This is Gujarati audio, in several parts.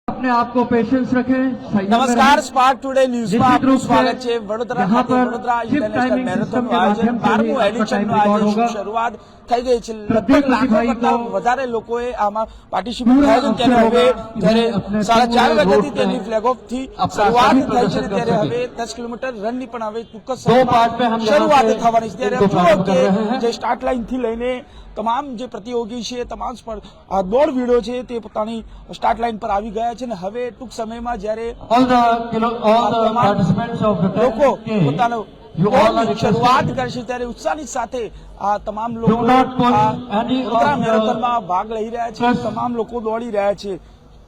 अपने आप को पेशेंस रखें। નમસ્કાર, સ્પાર્ક ટુડે ન્યૂઝમાં આપનું સ્વાગત છે। વડોદરા ખાતે વડોદરા ઇન્ટરનેશનલ મેરેથોનનું આયોજન 12મું એડિશનનું આજે શરૂઆત થઈ ગઈ છે। લગભગ લાખો કરતા વધારે લોકોએ આમાં પાર્ટિસિપેટ થયા છે। ત્યારે હવે જ્યારે 4:30 વાગ્યાથી તેની ફ્લેગ ઓફ થી શરૂઆત થઈ છે, ત્યારે હવે 10 કિલોમીટર રનની પણ હવે ટૂંક જ સમયમાં શરૂઆત થવાની છે। ત્યારે જુઓ કે જે સ્ટાર્ટ લાઇન થી લઈને તમામ જે પ્રતિયોગી છે, તમામ દોડવીરો છે, તે પોતાની સ્ટાર્ટ લાઇન પર આવી ગયા છે અને હવે ટૂંક સમયમાં જ્યારે લોકો પોતાનો શરૂઆત કરશે ત્યારે ઉત્સાહની સાથે આ તમામ લોકો વડોદરા મેરેથોનમાં ભાગ લઈ રહ્યા છે। તમામ લોકો દોડી રહ્યા છે।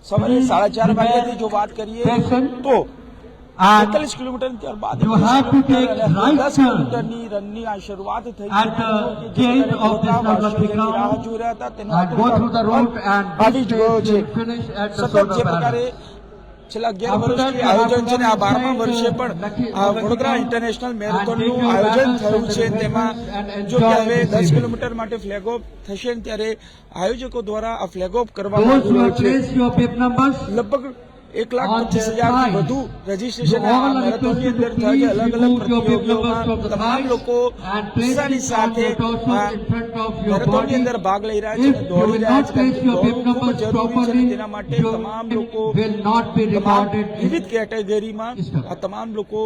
સવારે 4:30 વાગ્યાથી જો વાત કરીએ તો 41 કિલોમીટર ત્યારબાદ 10 કિલોમીટરની રનની આ શરૂઆત થઈ રાહ જોઈ રહ્યા હતા તેનો આવી જ ગયો છે। સતત જે પ્રકારે છેલ્લા 11 વર્ષથી આયોજન છે ને આ 12મા વર્ષે પણ આ વડોદરા ઇન્ટરનેશનલ મેરેથોનનું આયોજન થયું છે। તેમાં જો કે હવે 10 કિલોમીટર માટે ફ્લેગ ઓફ થશે ત્યારે આયોજકો દ્વારા આ ફ્લેગ ઓફ કરવામાં આવી રહ્યો છે। લગભગ 1,25,000 થી વધુ રજીસ્ટ્રેશન મેરેથોનની અંદર થયા છે। અલગ અલગ પ્રતિયોગીઓમાં તમામ લોકો ઉત્સાહની સાથે મેરેથોનની અંદર ભાગ લઈ રહ્યા છે, દોડી રહ્યા છે। દોડવું ખૂબ જરૂરી છે, તેના માટે તમામ લોકો વિવિધ કેટેગરીમાં આ તમામ લોકો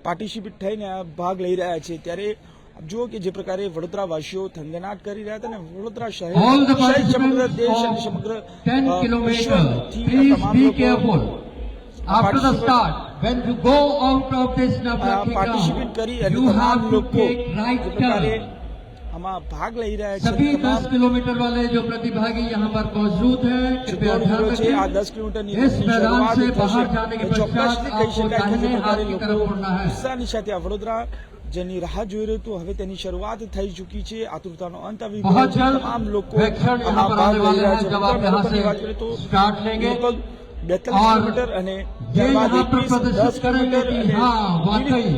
પાર્ટિસિપેટ થઈને ભાગ લઈ રહ્યા છે। ત્યારે આપ જુઓ કે જે પ્રકારે વડોદરા વાસીઓ થંગનાટ કરી રહ્યા હતા ને વડોદરા શહેર સમગ્ર દેશ અને સમગ્ર વિશ્વથી તમામ લોકો After the start, when you go out of this participate કરી અને તમામ લોકો જે પ્રકારે આમાં ભાગ લઈ રહ્યા છે। सभी 10 किलोमीटर वाले जो प्रतिभागी यहाँ पर मौजूद हैं, कृपया ध्यान रखें। આ 10 કિલોમીટરની इस मैदान से बाहर जाने के पश्चात आपको दाहिने हाथ की तरफ मुड़ना है। ઉત્સાહની સાથે આ વડોદરા જેની રાહ જોઈ રહ્યું હતું હવે તેની શરૂઆત થઈ ચૂકી છે। આતુરતાનો અંત આવી ગયો છે। તમામ લોકો આમાં ભાગ લઈ રહ્યા છે। जब आप यहाँ से स्टार्ट लेंगे 42 કિલોમીટર અને ત્યારબાદ 10 કિલોમીટર અને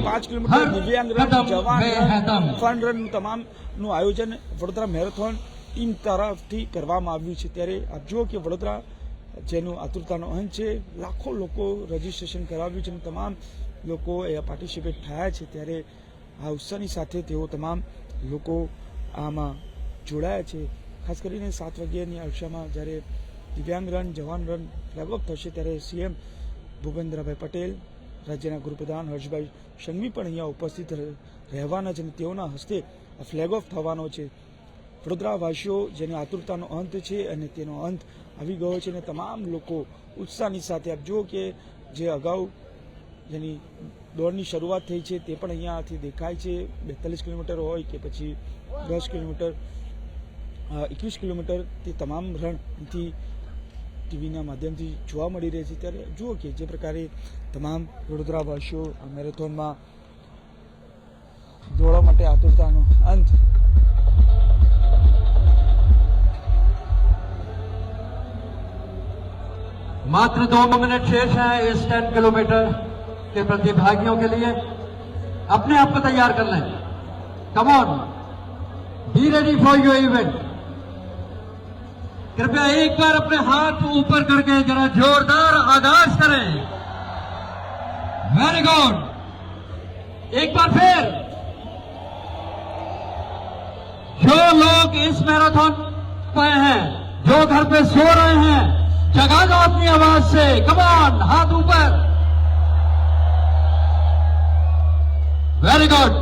5 કિલોમીટર દિવ્યાંગ રન, જવાન રન, ફન રન તમામનું આયોજન વડોદરા મેરેથોન ટીમ તરફથી કરવામાં આવ્યું છે। ત્યારે આપ જુઓ કે વડોદરા જેનું આતુરતાનો અંત છે, લાખો લોકો રજીસ્ટ્રેશન કરાવ્યું છે અને તમામ લોકો એ પાર્ટિસિપેટ થયા છે। ત્યારે આ ઉત્સાહની સાથે તેઓ તમામ લોકો આમાં જોડાયા છે। ખાસ કરીને 7 વાગ્યાની અરસામાં જ્યારે દિવ્યાંગ run, Jawan run flag of થશે ત્યારે સીએમ ભૂપેન્દ્રભાઈ પટેલ, રાજ્યના ગૃહપ્રધાન હર્ષભાઈ સંઘવી પણ અહીંયા ઉપસ્થિત રહેવાના છે અને તેઓના હસ્તે આ ફ્લેગ ઓફ થવાનો છે। વડોદરાવાસીઓ જેની આતુરતાનો અંત છે અને તેનો અંત આવી ગયો છે અને તમામ લોકો ઉત્સાહની સાથે આપ જુઓ કે જે અગાઉ જેની દોડની શરૂઆત થઈ છે તે પણ અહીંયાથી દેખાય છે। 42 કિલોમીટર હોય કે પછી 10 કિલોમીટર, 21 કિલોમીટર તે તમામ રણથી ટીવીના માધ્યમથી જોવા મળી રહી છે। ત્યારે જુઓ કે જે પ્રકારે તમામ વડોદરાવાસીઓ આ મેરેથોનમાં દોડવા માટે આતુરતાનો અંત मात्र 2 मिनट शेष है इस 10 किलोमीटर के प्रतिभागियों के लिए। अपने आप को तैयार कर लें। Come on, be ready for your event. कृपया एक बार अपने हाथ ऊपर करके जरा जोरदार आगाज करें। Very good. एक बार फिर जो लोग इस मैराथन पे हैं, जो घर पे सो रहे हैं, जगा दो अपनी आवाज से। कम ऑन, हाथ ऊपर। Very good.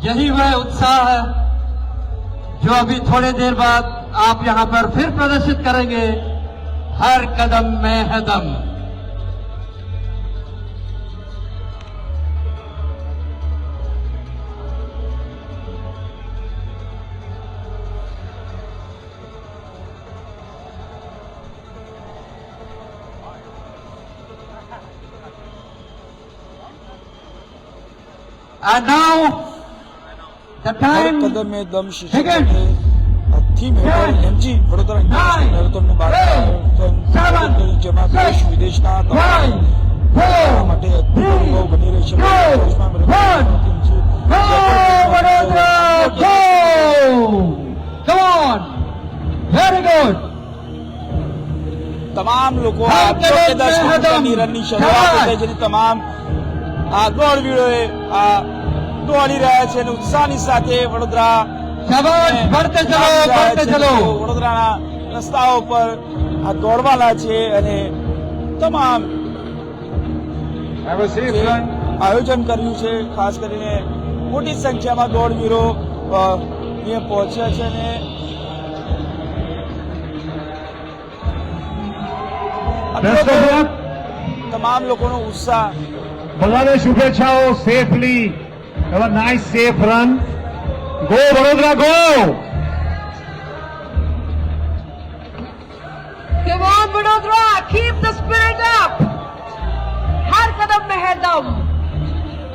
यही वह उत्साह है जो अभी थोड़ी देर बाद आप यहां पर फिर प्रदर्शित करेंगे। हर कदम में है दम। And now the time કદમ में दम શીર્ષક થીમ હેઠળ એમજી વડોદરા ઇન્ટરનેશનલ મેરેથોનનું બાળક જેમાં દેશ વિદેશના તમામ માટે અનુભવ બની રહી છે। Come on, very good. તમામ લોકો આ 10 કિલોમીટરની રનની શરૂઆત થઈ છે. તમામ આ દોડવીરોએ આ દોડી રહ્યા છે અને ઉત્સાહની સાથે વડોદરા વડોદરાના રસ્તાઓ પર આ દોડવાના છે અને તમામ આયોજન કર્યું છે. ખાસ કરીને મોટી સંખ્યામાં દોડવીરો અહીંયા પહોંચ્યા છે અને તમામ લોકોનો ઉત્સાહ. બધાને શુભેચ્છાઓ. Safely have a nice safe run. Go Vadodara go. Come on Vadodara, keep the spirit up. हर कदम में है दम.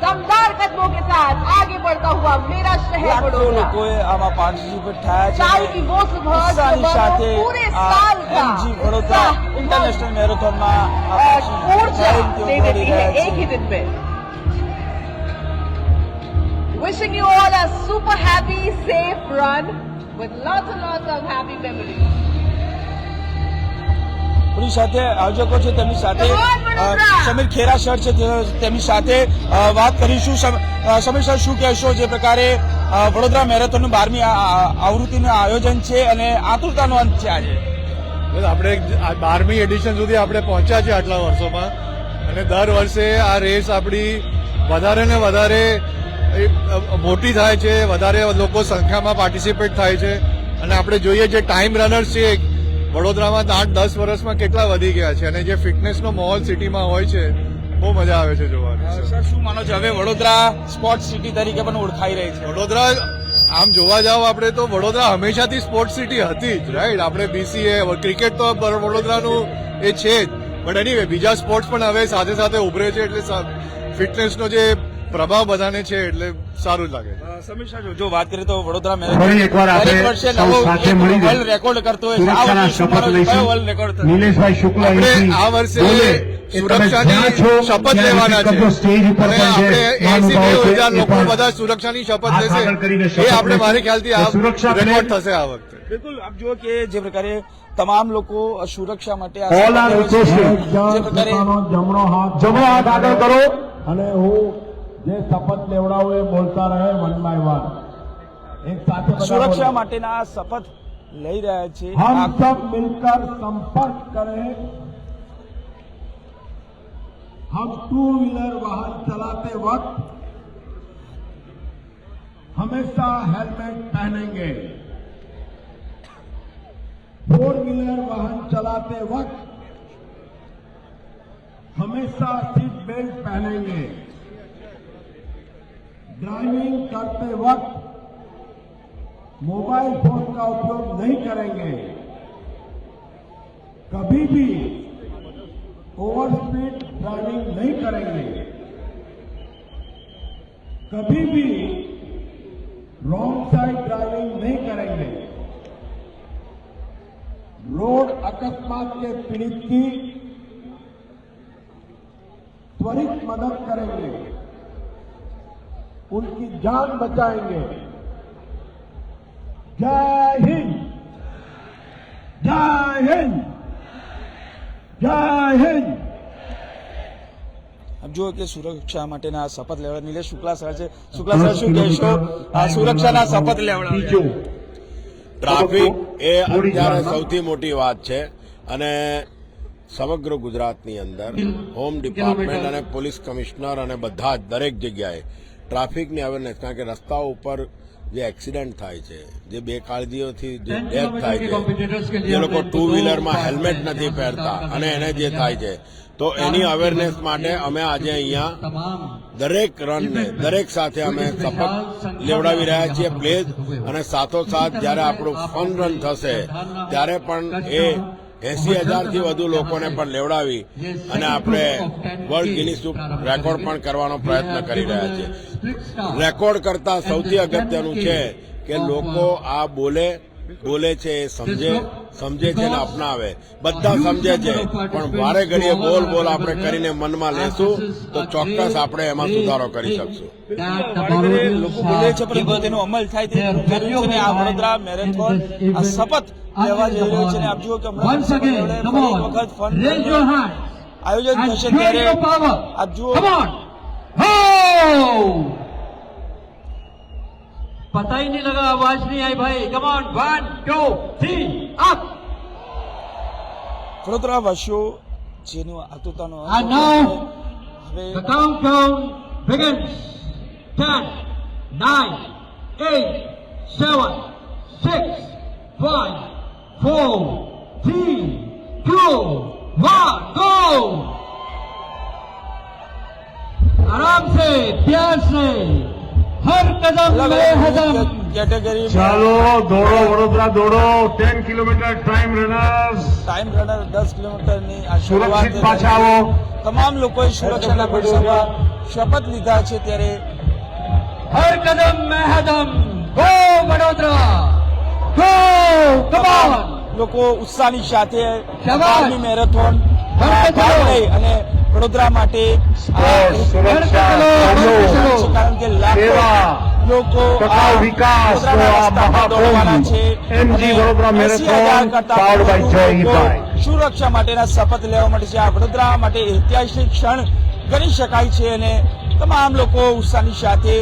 दमदार कदमों के साथ आगे बढ़ता हुआ मेरा शहर લાખો वडोदरा. લોકોએ આમાં પાર્ટિસિપેટ થયા છે. साल की वो सुबह ઉત્સાહની સાથે पूरे साल का MG વડોદરા ઇન્ટરનેશનલ મેરેથોનમાં ऊर्जा दे देती है एक ही दिन में. Wishing you all a super happy, safe run with lots and lots of happy memories. આપણી સાથે આયોજકો છે તેમની સાથે સમીર ખેરા સર છે તેમની સાથે વાત કરીશું. સમીર સર, શું કહેશો જે પ્રકારે વડોદરા મેરેથોનનું 12મી આવૃત્તિનું આયોજન છે અને આતુરતાનો અંત છે આજે? આપણે 12મી એડિશન સુધી આપણે પહોંચ્યા છે આટલા વર્ષોમાં અને દર વર્ષે આ રેસ આપણી વધારે ને વધારે મોટી થાય છે, વધારે લોકો સંખ્યામાં પાર્ટિસિપેટ થાય છે અને આપણે જોઈએ જે ટાઈમ રનર્સ છે વડોદરામાં 8-10 વર્ષમાં કેટલા વધી ગયા છે અને જે ફિટનેસનો માહોલ સિટીમાં હોય છે બહુ મજા આવે છે જોવાની. સર, શું માનો છો હવે વડોદરા સ્પોર્ટ્સ સિટી તરીકે પણ ઓળખાઈ રહી છે? વડોદરા આમ જોવા જાવ આપણે તો વડોદરા હંમેશાથી સ્પોર્ટ્સ સિટી હતી જ, રાઈટ. આપણે બીસીએ ક્રિકેટ તો વડોદરાનું એ છે જ, બટ એનીવે બીજા સ્પોર્ટ્સ પણ હવે સાથે સાથે ઉભરે છે એટલે ફિટનેસનો જે પ્રભાવ બધાને છે એટલે સારું જ લાગે છે. સમીર સર, જો વાત કરીએ તો વડોદરા મેરેથોન દરેક વર્ષે નવો વર્લ્ડ રેકોર્ડ કરતો હોય છે. આ વર્ષે શું માનો છો, કયો વર્લ્ડ રેકોર્ડ થશે? નિલેશભાઈ શુક્લ આપણે આ વર્ષે સુરક્ષાની શપથ લેવાના છે અને આપણે 82,000 લોકો બધા સુરક્ષાની શપથ લેશે એ આપણે મારી ખ્યાલથી આ રેકોર્ડ થશે આ વખતે. બિલકુલ, આપ જુઓ કે જે પ્રકારે તમામ લોકો સુરક્ષા માટે જમણો હાથ આગળ કરો અને હું જે શપથ લેવડાવું એ બોલતા રહે વન બાય વન એક સાથે બધા સુરક્ષા બોલો. માટેના આ શપથ લઈ રહ્યા છે. हम सब मिलकर संपर्क करें. हम 2 व्हीलर वाहन चलाते वक्त हमेशा हेलमेट पहनेंगे. 4 व्हीलर वाहन चलाते वक्त हमेशा सीट बेल्ट पहनेंगे. ड्राइविंग करते वक्त मोबाइल फोन का उपयोग नहीं करेंगे. कभी भी ओवर स्पीड ड्राइविंग नहीं करेंगे. कभी भी रॉन्ग साइड ड्राइविंग नहीं करेंगे. रोड अकस्मात के पीड़ित की त्वरित मदद करेंगे. उनकी जान बचाएंगे. जय हिंद, जय हिंद, जय हिंद. આપ જુઓ કે સુરક્ષા માટેના શપથ લેવડાવ્યા નિલેશ શુક્લા સર છે. શુક્લા સર, શું કહેશો આ સુરક્ષાના શપથ લેવડાવ્યા? ટ્રાફિક એ અત્યારે સૌથી મોટી વાત છે અને સમગ્ર ગુજરાતની અંદર હોમ ડિપાર્ટમેન્ટ અને પોલીસ કમિશનર અને બધા જ દરેક જગ્યાએ ટ્રાફિકની અવેરનેસ, કારણ કે રસ્તાઓ ઉપર જે એક્સિડન્ટ થાય છે, જે બેકાળજીઓથી જે ડેથ થાય છે, જે લોકો 2 વ્હીલરમાં હેલ્મેટ નથી પહેરતા અને એને જે થાય છે, તો એની અવેરનેસ માટે અમે આજે અહીંયા દરેક રનને દરેક સાથે અમે શપથ લેવડાવી રહ્યા છીએ પ્લેઝ અને સાથોસાથ જ્યારે આપણું ફન રન થશે ત્યારે પણ એ 80,000થી વધુ લોકોને પણ લેવડાવી અને આપણે વર્લ્ડ ગિનિસ રેકોર્ડ પણ કરવાનો પ્રયત્ન કરી રહ્યા છીએ. રેકોર્ડ કરતા સૌથી અગત્યનું છે કે લોકો આ બોલે છે એ સમજે છે ને અપનાવે. બધા સમજે છે પણ વારે ઘડીએ બોલ આપણે કરીને મનમાં લેશું તો ચોક્કસ આપણે એમાં સુધારો કરી શકશું. લોકો બોલે છે પરંતુ તેનો અમલ થાય તે જરૂરી છે. આ વડોદરા મેરેથોન આ શપથ લેવા જઈ રહ્યો છે અને આપ જુઓ કે હમણાં Once again, come ફરી એક on, વખત ફન raise your hand આયોજન and થશે show ત્યારે your power. આપ જુઓ Come on, ho! पता ही नहीं लगा, आवाज नहीं आई भाई. Come on, 1, 2, 3, up. વડોદરા વાસીઓ જેનું આતુરતાનો અંત And now હવે the countdown begins. 10, 9, 8, 7, 6, 5, 4, 3, 2, 1, go! आराम से, प्यार से, हर कदम में हदम. કેટેગરી ચાલો દોડો વડોદરા દોડો 10 kilometre time runners time runner 10 કિલોમીટરની આ સુરક્ષિત શરૂઆત પાછા આવો. તમામ લોકોએ સુરક્ષાના પક્ષમાં શપથ લીધા છે ત્યારે हर कदम में हदम. गो वडोदरा, गो, come on. લોકો ઉત્સાહની સાથે શાબાશ. આર્મી મેરેથોન ભરતે ભાગ ચલો. લઈ અને વડોદરા માટે સુરક્ષા ચલો. કારણ કે લાખો સેવા, લોકો ટકાઉ વિકાસ વડોદરાના આ રસ્તા પર દોડવાના મહાકુંભ છે. MG અને વડોદરા 80,000 મેરેથોન કરતાં powered by વધુ જયભાઈ. લોકો સુરક્ષા માટેના શપથ લેવા માટે છે. આ વડોદરા માટે ઐતિહાસિક ક્ષણ ગણી શકાય છે અને તમામ લોકો ઉત્સાહની સાથે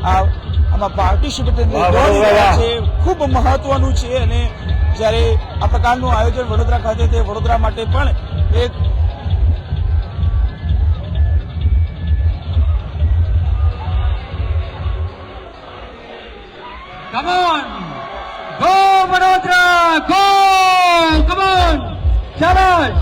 આમાં પાર્ટિસિપેટ દોડી રહ્યા છે. ખૂબ મહત્વનું છે અને જ્યારે આ પ્રકારનું આયોજન વડોદરા ખાતે તે વડોદરા માટે પણ એક Come on, go Vadodara, go, come on, शाबाश.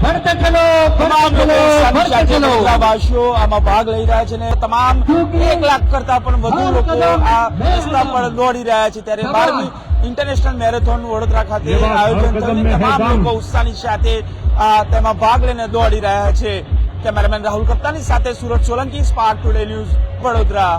बढ़ते चलो, તમામ बढ़ते લોકો चलो, ઉત્સાહની बढ़ते સાથે चलो. વડોદરાવાસીઓ આમાં ભાગ લઈ રહ્યા છે અને તમામ 1 લાખ કરતા પણ વધુ લોકો આ રસ્તા પર દોડી રહ્યા છે ત્યારે 12મી ઇન્ટરનેશનલ મેરેથોન વડોદરા ખાતે આયોજન થયું. તમામ લોકો ઉત્સાહની સાથે તેમાં ભાગ લઈને દોડી રહ્યા છે. કેમેરામેન રાહુલ કપ્તાની સાથે Surat Solanki, spark today news, Vadodara.